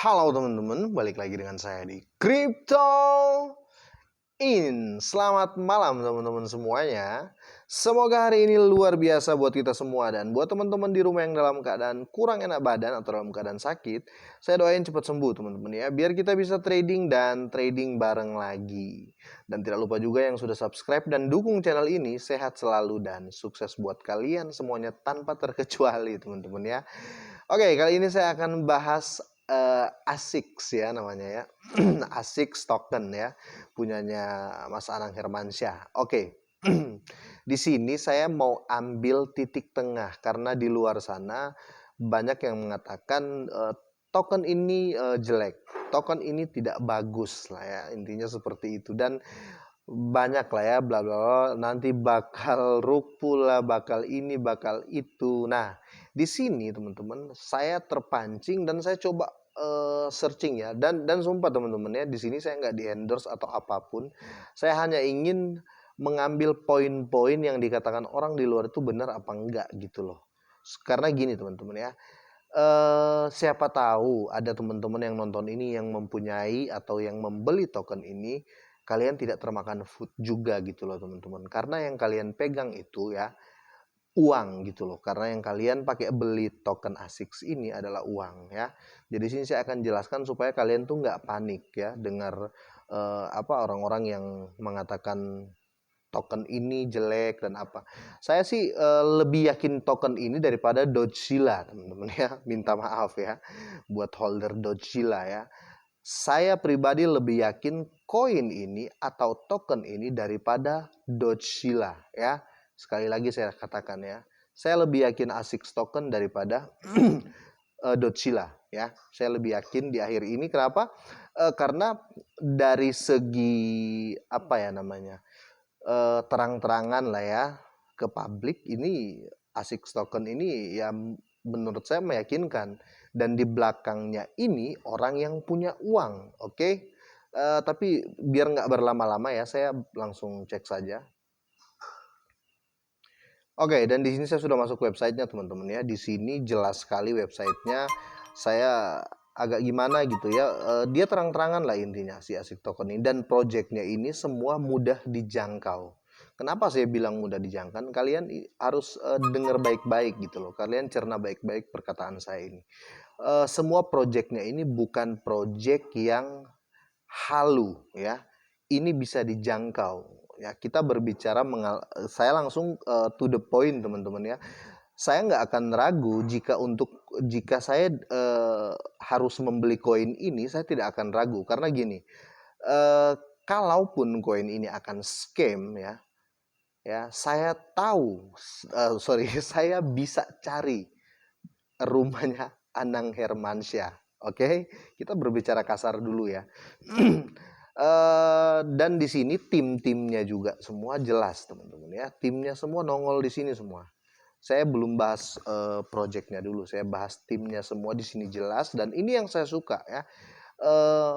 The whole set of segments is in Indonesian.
Halo teman-teman, balik lagi dengan saya di Crypto In. Selamat malam teman-teman semuanya. Semoga hari ini luar biasa buat kita semua. Dan buat teman-teman di rumah yang dalam keadaan kurang enak badan atau dalam keadaan sakit, saya doain cepat sembuh teman-teman ya, biar kita bisa trading dan trading bareng lagi. Dan tidak lupa juga yang sudah subscribe dan dukung channel ini, sehat selalu dan sukses buat kalian semuanya tanpa terkecuali teman-teman ya. Oke, kali ini saya akan bahas ASICS ya namanya ya. ASICS token ya, punyanya Mas Anang Hermansyah. Oke. Di sini saya mau ambil titik tengah karena di luar sana banyak yang mengatakan token ini jelek, token ini tidak bagus lah ya, intinya seperti itu. Dan banyak lah ya bla bla bla, nanti bakal rupuh lah, bakal ini bakal itu. Nah, di sini teman-teman saya terpancing dan saya coba searching ya, dan sumpah teman-teman ya, di sini saya nggak di endorse atau apapun. Saya hanya ingin mengambil poin-poin yang dikatakan orang di luar itu benar apa enggak gitu loh. Karena gini teman-teman ya, siapa tahu ada teman-teman yang nonton ini yang mempunyai atau yang membeli token ini, kalian tidak termakan food juga gitu loh teman-teman. Karena yang kalian pegang itu ya uang gitu loh. Karena yang kalian pakai beli token ASICS ini adalah uang ya. Jadi sini saya akan jelaskan supaya kalian tuh nggak panik ya dengar orang-orang yang mengatakan token ini jelek dan apa. Saya sih lebih yakin token ini daripada Dogecoin teman-teman ya. Minta maaf ya buat holder Dogecoin ya. Saya pribadi lebih yakin koin ini atau token ini daripada Dogecoin ya. Sekali lagi saya katakan ya, saya lebih yakin ASICS token daripada Dogecoin ya. Saya lebih yakin di akhir ini. Kenapa? Karena dari segi apa ya namanya, terang-terangan lah ya ke publik, ini ASICS token ini ya menurut saya meyakinkan, dan di belakangnya ini orang yang punya uang. Oke. Tapi biar nggak berlama-lama ya, saya langsung cek saja. Oke, dan di sini saya sudah masuk websitenya teman-teman ya. Di sini jelas sekali websitenya. Saya agak gimana gitu ya. Dia terang-terangan lah intinya si ASIC token ini, dan projectnya ini semua mudah dijangkau. Kenapa saya bilang mudah dijangkau? Kalian harus dengar baik-baik gitu loh. Kalian cerna baik-baik perkataan saya ini. Semua projectnya ini bukan project yang halu ya. Ini bisa dijangkau ya. Kita berbicara saya langsung to the point teman-teman ya. Saya nggak akan ragu jika saya harus membeli koin ini, saya tidak akan ragu karena gini, kalaupun koin ini akan scam ya saya tahu, sorry, saya bisa cari rumahnya Anang Hermansyah. Oke, kita berbicara kasar dulu ya. Dan di sini tim-timnya juga semua jelas teman-teman ya. Timnya semua nongol di sini semua. Saya belum bahas projectnya dulu. Saya bahas timnya semua di sini jelas, dan ini yang saya suka ya.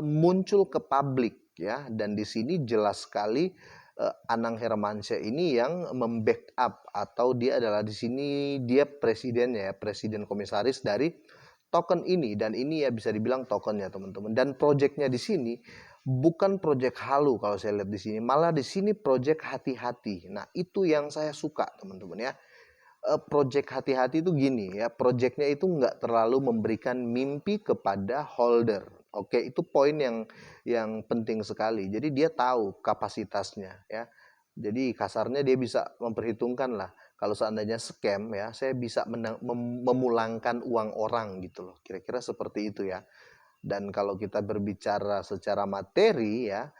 Muncul ke publik ya, dan di sini jelas sekali Anang Hermansyah ini yang membackup, atau dia adalah di sini dia presidennya ya, presiden komisaris dari token ini. Dan ini ya bisa dibilang tokennya teman-teman. Dan projectnya di sini bukan project halu kalau saya lihat di sini, malah di sini project hati-hati. Nah, itu yang saya suka teman-teman ya. Project hati-hati itu gini ya, projectnya itu nggak terlalu memberikan mimpi kepada holder. Oke, itu poin yang penting sekali. Jadi dia tahu kapasitasnya ya. Jadi kasarnya dia bisa memperhitungkan lah, kalau seandainya scam ya, saya bisa memulangkan uang orang gitu loh. Kira-kira seperti itu ya. Dan kalau kita berbicara secara materi ya,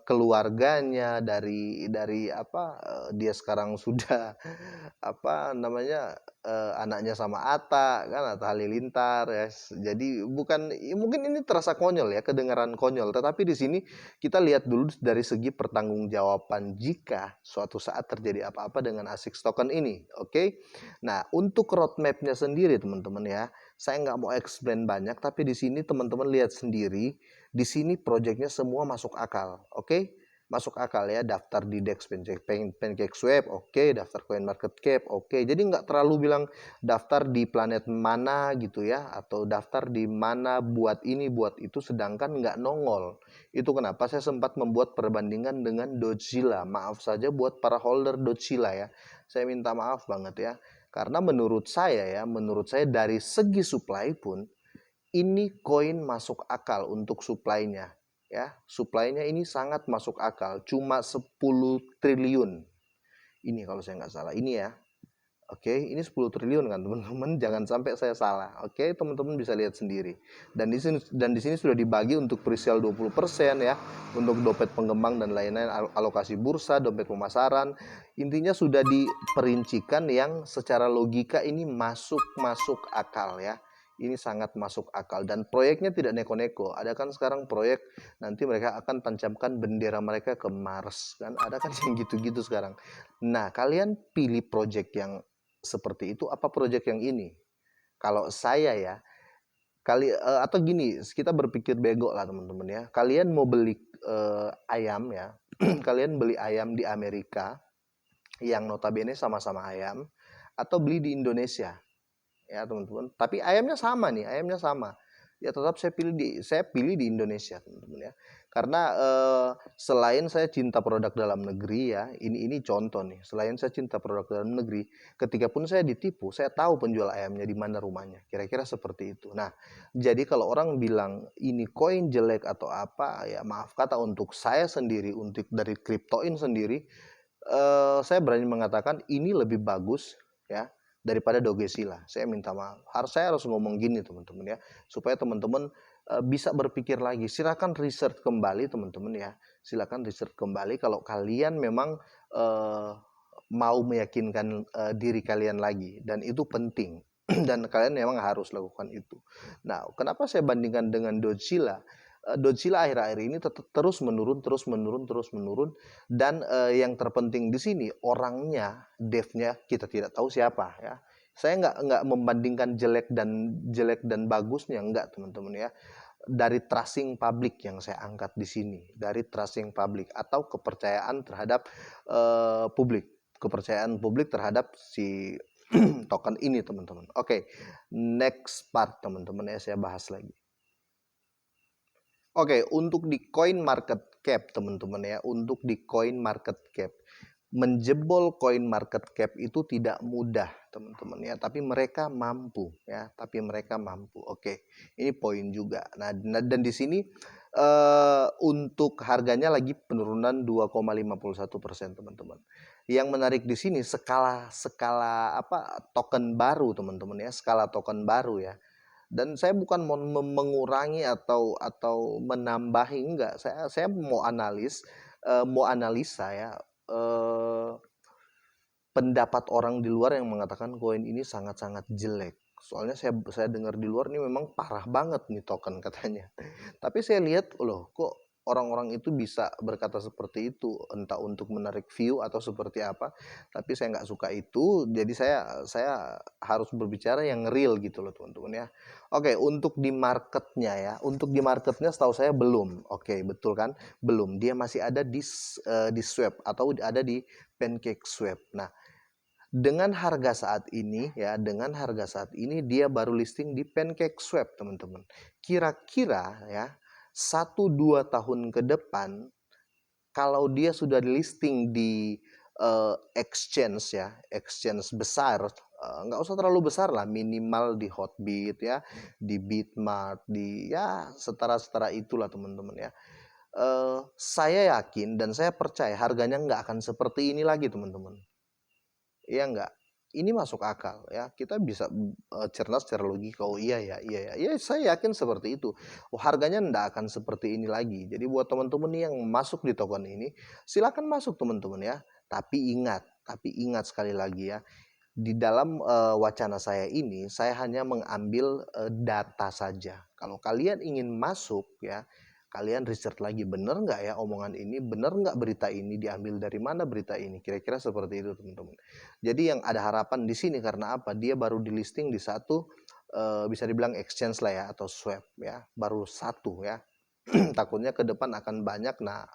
keluarganya dari apa, dia sekarang sudah apa namanya, anaknya sama Atta kan, Atta Halilintar ya. Jadi bukan mungkin ini terasa konyol ya, kedengaran konyol, tetapi di sini kita lihat dulu dari segi pertanggungjawaban jika suatu saat terjadi apa-apa dengan ASICS token ini. Oke. Nah, untuk roadmap-nya sendiri teman-teman ya, saya nggak mau explain banyak, tapi di sini teman-teman lihat sendiri, di sini projectnya semua masuk akal. Oke. masuk akal ya, daftar di DEX PancakeSwap, oke, daftar CoinMarketCap, oke. Jadi nggak terlalu bilang daftar di planet mana gitu ya, atau daftar di mana buat ini buat itu, sedangkan nggak nongol. Itu kenapa saya sempat membuat perbandingan dengan Dogecoin. Maaf saja buat para holder Dogecoin ya, saya minta maaf banget ya, karena menurut saya dari segi supply pun ini koin masuk akal untuk suplainya ya. Suplainya ini sangat masuk akal, cuma 10 triliun. Ini kalau saya nggak salah, ini ya. Oke, ini 10 triliun kan teman-teman, jangan sampai saya salah. Oke, teman-teman bisa lihat sendiri. Dan di sini sudah dibagi untuk presale 20% ya, untuk dompet pengembang dan lain-lain, alokasi bursa, dompet pemasaran. Intinya sudah diperincikan yang secara logika ini masuk akal ya. Ini sangat masuk akal dan proyeknya tidak neko-neko. Ada kan sekarang proyek nanti mereka akan tancapkan bendera mereka ke Mars kan, ada kan yang gitu-gitu sekarang. Nah, kalian pilih proyek yang seperti itu apa proyek yang ini? Kalau saya ya, atau gini, kita berpikir bego lah teman-teman ya. Kalian mau beli ayam ya, kalian beli ayam di Amerika yang notabene sama-sama ayam, atau beli di Indonesia ya teman-teman. Tapi ayamnya sama nih, ayamnya sama. Ya tetap saya pilih di Indonesia teman-teman ya. Karena selain saya cinta produk dalam negeri ya, ini contoh nih. Selain saya cinta produk dalam negeri, ketika pun saya ditipu, saya tahu penjual ayamnya di mana rumahnya. Kira-kira seperti itu. Nah, jadi kalau orang bilang ini koin jelek atau apa, ya maaf kata untuk saya sendiri, untuk dari Cryptoin sendiri, saya berani mengatakan ini lebih bagus ya daripada Dogesila. Saya minta maaf. Saya harus ngomong gini teman-teman ya, supaya teman-teman bisa berpikir lagi. Silakan research kembali teman-teman ya. Silakan research kembali kalau kalian memang uh, mau meyakinkan diri kalian lagi, dan itu penting. Dan kalian memang harus lakukan itu. Nah, kenapa saya bandingkan dengan Dogecoin? Dogecoin akhir-akhir ini terus menurun, dan yang terpenting di sini orangnya, devnya kita tidak tahu siapa ya. Saya nggak membandingkan jelek dan bagusnya, enggak teman-teman ya. Dari trusting publik yang saya angkat di sini, dari trusting publik atau kepercayaan terhadap publik, kepercayaan publik terhadap si token ini teman-teman. Oke, next part teman-teman ya, saya bahas lagi. Oke, untuk di coin market cap teman-teman ya, untuk di coin market cap, menjebol coin market cap itu tidak mudah teman-teman ya, tapi mereka mampu ya, tapi mereka mampu. Oke, ini poin juga. Nah, dan di sini untuk harganya lagi penurunan 2,51% teman-teman. Yang menarik di sini skala apa, token baru teman-teman ya, skala token baru ya. Dan saya bukan mau mengurangi atau menambahi, enggak. Saya mau analisa ya, pendapat orang di luar yang mengatakan koin ini sangat-sangat jelek. Soalnya saya dengar di luar ini memang parah banget nih token katanya. Tapi saya lihat loh, kok orang-orang itu bisa berkata seperti itu, entah untuk menarik view atau seperti apa. Tapi saya nggak suka itu, jadi saya harus berbicara yang real gitu loh teman-teman ya. Oke, untuk di marketnya ya, untuk di marketnya setahu saya belum. Oke, betul kan? Belum. Dia masih ada di swap atau ada di PancakeSwap. Nah, dengan harga saat ini ya, dengan harga saat ini dia baru listing di PancakeSwap teman-teman. Kira-kira ya 1-2 tahun ke depan, kalau dia sudah listing di exchange ya, exchange besar, nggak usah terlalu besar lah, minimal di Hotbit ya, di Bitmart, di ya setara-setara itulah teman-teman ya. Saya yakin dan saya percaya harganya nggak akan seperti ini lagi teman-teman. Iya enggak? Ini masuk akal ya. Kita bisa cerna secara logika. Oh iya ya, iya ya. Ya saya yakin seperti itu. Oh, harganya enggak akan seperti ini lagi. Jadi buat teman-teman yang masuk di token ini, silakan masuk teman-teman ya. Tapi ingat sekali lagi ya, di dalam wacana saya ini, saya hanya mengambil data saja. Kalau kalian ingin masuk ya, kalian research lagi, benar nggak ya omongan ini, benar nggak berita ini, diambil dari mana berita ini, kira-kira seperti itu teman-teman. Jadi yang ada harapan di sini karena apa? Dia baru di listing di satu, bisa dibilang exchange lah ya, atau swap ya, baru satu ya. Takutnya ke depan akan banyak. Nah,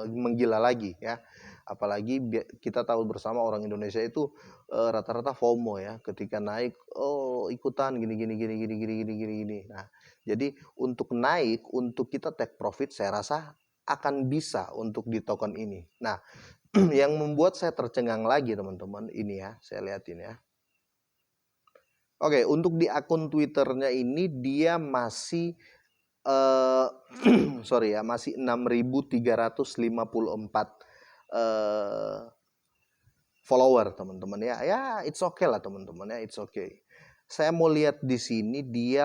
menggila lagi ya. Apalagi kita tahu bersama orang Indonesia itu rata-rata FOMO ya, ketika naik oh ikutan gini gini gini gini gini gini gini gini. Nah, jadi untuk naik, untuk kita take profit saya rasa akan bisa untuk di token ini. Nah, yang membuat saya tercengang lagi teman-teman ini ya, saya lihatin ya. Oke, untuk di akun Twitternya ini dia masih sorry ya, masih 6.354 follower teman-teman ya. Ya, it's okay lah teman-teman ya, it's okay. Saya mau lihat di sini dia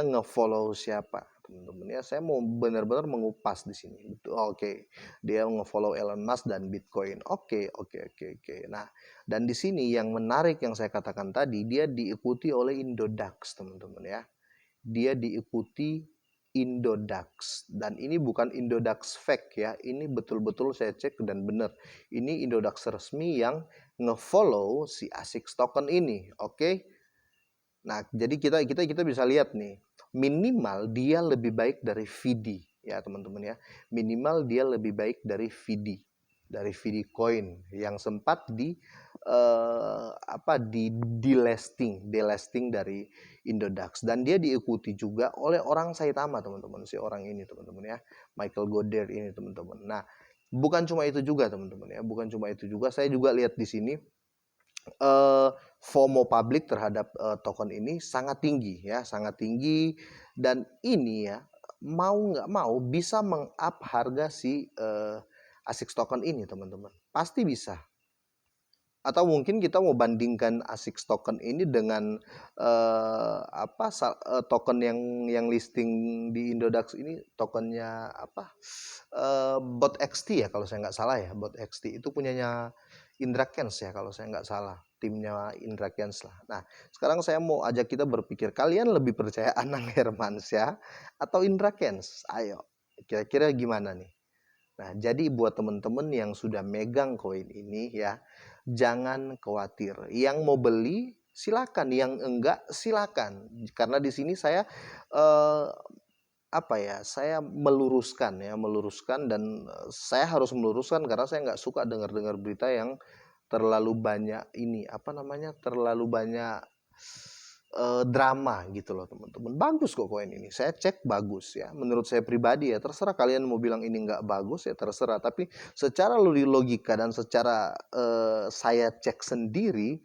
nge-follow siapa teman-teman ya. Saya mau benar-benar mengupas di sini. Oke. Dia nge-follow Elon Musk dan Bitcoin. Oke. Nah, dan di sini yang menarik yang saya katakan tadi, dia diikuti oleh Indodax teman-teman ya. Dia diikuti Indodax, dan ini bukan Indodax fake ya, ini betul-betul saya cek dan benar ini Indodax resmi yang ngefollow si ASICS token ini. Oke. Nah, jadi kita bisa lihat nih, minimal dia lebih baik dari VD ya teman-teman ya, minimal dia lebih baik dari VD coin yang sempat di delisting dari Indodax, dan dia diikuti juga oleh orang Saitama teman-teman, si orang ini teman-teman ya, Michael Goddard ini teman-teman. Nah, bukan cuma itu juga teman-teman ya, bukan cuma itu juga, saya juga lihat di sini FOMO publik terhadap token ini sangat tinggi ya, sangat tinggi, dan ini ya mau nggak mau bisa meng-up harga si ASICS token ini teman-teman, pasti bisa. Atau mungkin kita mau bandingkan ASICS token ini dengan token yang listing di Indodax ini, tokennya apa, Bot XT ya kalau saya nggak salah ya, Bot XT itu punyanya Indra Kens ya kalau saya nggak salah, timnya Indra Kens lah. Nah, sekarang saya mau ajak kita berpikir, kalian lebih percaya Anang Hermansyah atau Indra Kens? Ayo, kira-kira gimana nih? Nah, jadi buat teman-teman yang sudah megang koin ini ya, jangan khawatir. Yang mau beli silakan, yang enggak silakan. Karena di sini saya saya meluruskan dan saya harus meluruskan karena saya nggak suka dengar-dengar berita yang terlalu banyak terlalu banyak drama gitu loh teman-teman. Bagus kok koin ini, saya cek bagus ya, menurut saya pribadi ya, terserah kalian mau bilang ini nggak bagus ya terserah, tapi secara logika dan secara saya cek sendiri,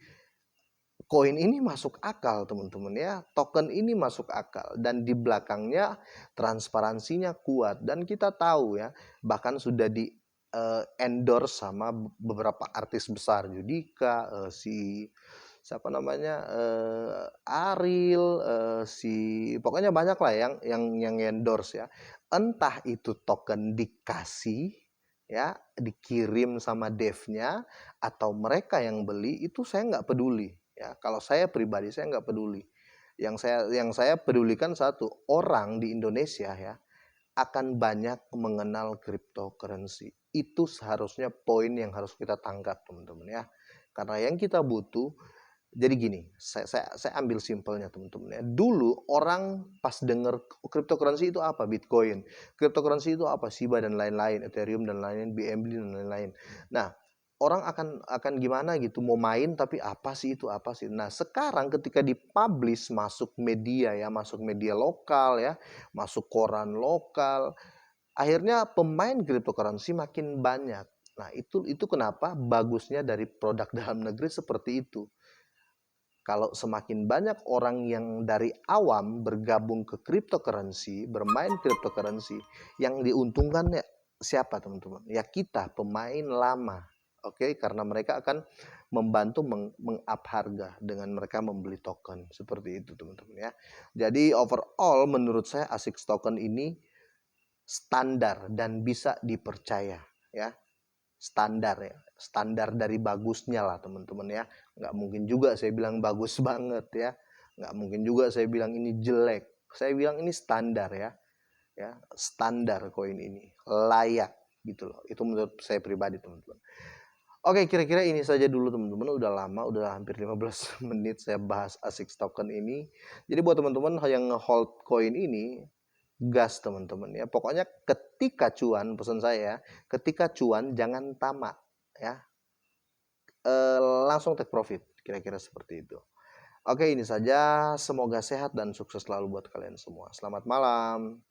koin ini masuk akal teman-teman ya, token ini masuk akal, dan di belakangnya transparansinya kuat, dan kita tahu ya, bahkan sudah di endorse sama beberapa artis besar, Judika, siapa namanya, Ariel, pokoknya banyak lah yang endorse ya. Entah itu token dikasih ya, dikirim sama devnya atau mereka yang beli, itu saya nggak peduli ya. Kalau saya pribadi saya nggak peduli. Yang saya pedulikan satu, orang di Indonesia ya akan banyak mengenal cryptocurrency. Itu seharusnya poin yang harus kita tangkap teman-teman ya. Karena yang kita butuh, jadi gini, saya ambil simpelnya teman-teman ya. Dulu orang pas denger cryptocurrency itu apa? Bitcoin. Cryptocurrency itu apa? Shiba dan lain-lain, Ethereum dan lain-lain, BNB dan lain-lain. Nah, orang akan gimana gitu, mau main tapi apa sih itu, apa sih? Nah, sekarang ketika dipublish masuk media ya, masuk media lokal ya, masuk koran lokal, akhirnya pemain cryptocurrency makin banyak. Nah, itu kenapa bagusnya dari produk dalam negeri seperti itu. Kalau semakin banyak orang yang dari awam bergabung ke cryptocurrency, bermain cryptocurrency, yang diuntungkan ya siapa teman-teman? Ya kita, pemain lama. Oke, karena mereka akan membantu meng-up harga dengan mereka membeli token. Seperti itu teman-teman ya. Jadi overall menurut saya ASICS token ini standar dan bisa dipercaya ya. Standar dari bagusnya lah teman-teman ya, nggak mungkin juga saya bilang bagus banget ya, nggak mungkin juga saya bilang ini jelek, saya bilang ini standar ya standar koin ini layak gitu loh, itu menurut saya pribadi teman-teman. Oke, kira-kira ini saja dulu teman-teman, udah lama, udah hampir 15 menit saya bahas ASICS token ini. Jadi buat teman-teman yang hold koin ini, gas teman-teman ya. Pokoknya ketika cuan, pesan saya, ketika cuan jangan tamak ya. Langsung take profit, kira-kira seperti itu. Oke, ini saja. Semoga sehat dan sukses selalu buat kalian semua. Selamat malam.